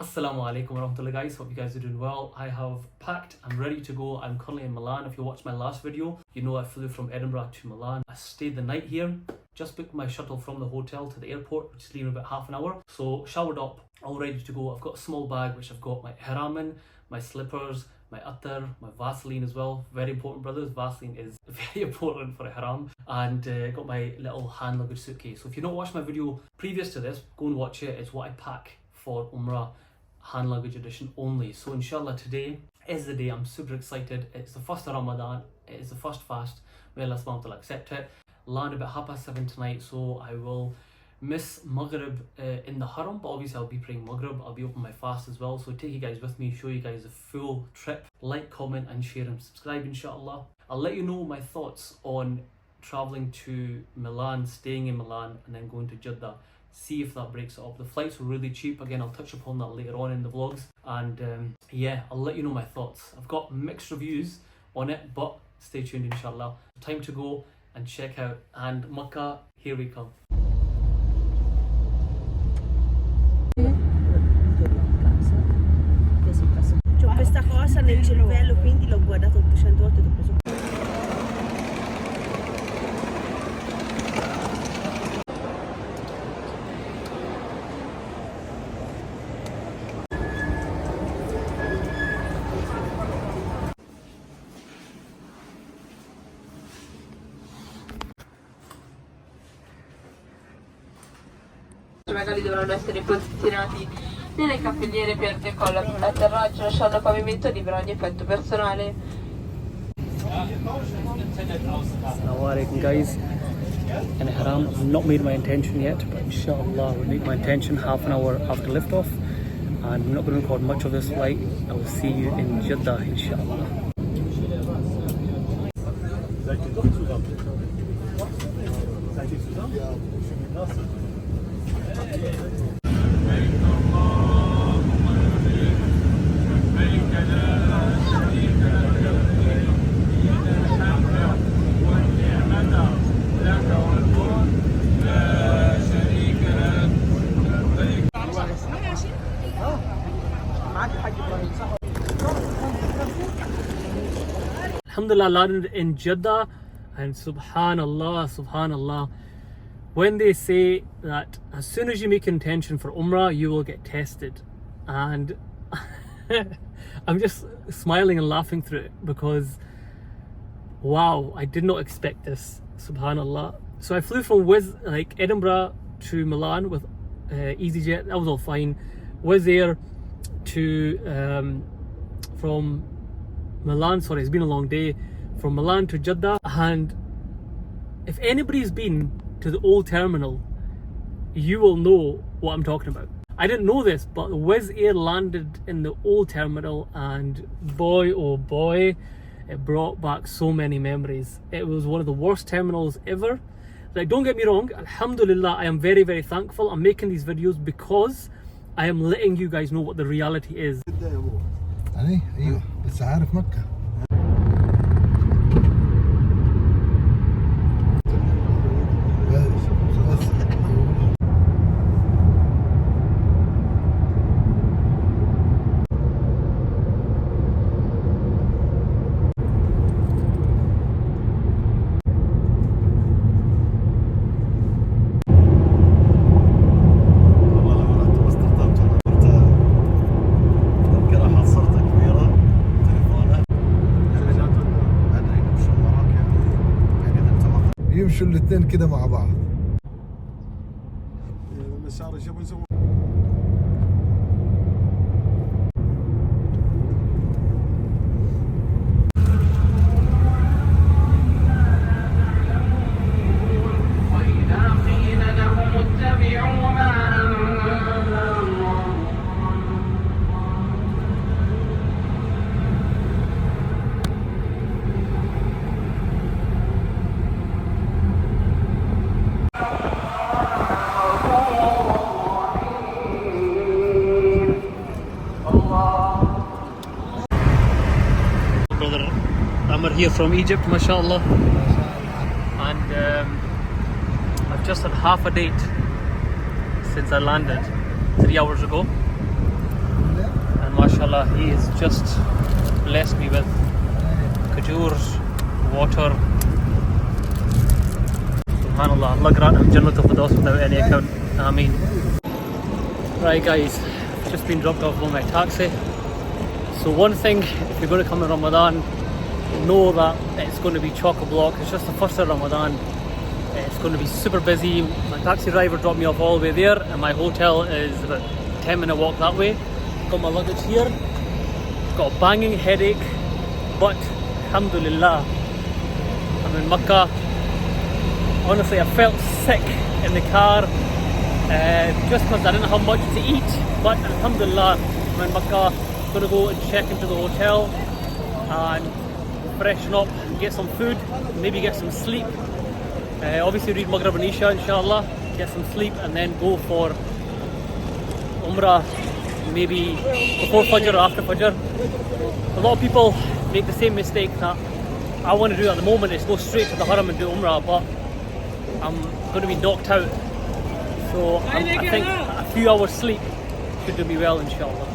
Assalamu alaikum warahmatullahi guys, hope you guys are doing well. I have packed, I'm ready to go. I'm currently in Milan. If you watched my last video, you know I flew from Edinburgh to Milan. I stayed the night here, just booked my shuttle from the hotel to the airport, which is leaving about half an hour. So showered up, all ready to go. I've got a small bag which I've got my ihram in, my slippers, my attar, my Vaseline as well. Very important, brothers. Vaseline is very important for ihram. And got my little hand luggage suitcase. So if you don't watch my video previous to this, go and watch it. It's what I pack for Umrah hand luggage edition only. So inshallah today is the day. I'm super excited. It's the first of Ramadan. It is the first fast. May Allah subhanahu wa ta'ala accept it. Land about 7:30 tonight, so I will miss Maghrib in the Haram, but obviously I'll be praying Maghrib. I'll be open my fast as well, so take you guys with me, show you guys the full trip. Like, comment and share and subscribe inshallah. I'll let you know my thoughts on travelling to Milan, staying in Milan and then going to Jeddah. See if that breaks it up. The flights were really cheap. Again, I'll touch upon that later on in the vlogs. And yeah, I'll let you know my thoughts. I've got mixed reviews on it, but stay tuned inshallah. Time to go and check out. And Makkah, here we come. C'ho questa cosa nel cervello, quindi l'ho guardato 800 volte dopo. I regali dovranno essere posizionati nelle cappelliere per il decollo e l'atterraggio, lasciando il pavimento libero a ogni effetto personale. Assalamu alaikum guys. In ihram, I've not made my intention yet, but inshallah I'll make my intention half an hour after liftoff. And I'm not going to record much of this flight. I will see you in Jeddah inshallah. Alhamdulillah, landed in Jeddah, and subhanallah, when they say that as soon as you make intention for Umrah, you will get tested, and I'm just smiling and laughing through it because wow, I did not expect this, subhanallah. So I flew from Edinburgh to Milan with EasyJet. That was all fine. Was there to from Milan, sorry, it's been a long day, from Milan to Jeddah. And if anybody's been to the old terminal, you will know what I'm talking about. I didn't know this, but Wizz Air landed in the old terminal, and boy oh boy, it brought back so many memories. It was one of the worst terminals ever. Like, don't get me wrong, alhamdulillah, I am very, very thankful. I'm making these videos because I am letting you guys know what the reality is. ايوه بس عارف مكة. يمشوا الاثنين كده مع بعض. Amr here from Egypt, mashallah. And I've just had half a date since I landed 3 hours ago. mashallah, he has just blessed me with khajurs, water. Subhanallah, Allah grant him Jannatul Firdaus without any account. Ameen. Right guys, just been dropped off by my taxi. So one thing, if you're going to come in Ramadan, know that it's going to be chock-a-block. It's just the first of Ramadan. It's going to be super busy. My taxi driver dropped me off all the way there, and my hotel is about 10-minute walk that way. Got my luggage here. Got a banging headache, but alhamdulillah, I'm in Makkah. Honestly, I felt sick in the car just because I didn't have much to eat, but alhamdulillah, I'm in Makkah. Gonna go and check into the hotel and freshen up, get some food, maybe get some sleep. Obviously read Maghrib and Isha inshallah, get some sleep and then go for Umrah maybe before Fajr or after Fajr. A lot of people make the same mistake that I want to do at the moment, is go straight to the Haram and do Umrah, but I'm going to be knocked out. So I think a few hours sleep should do me well inshallah.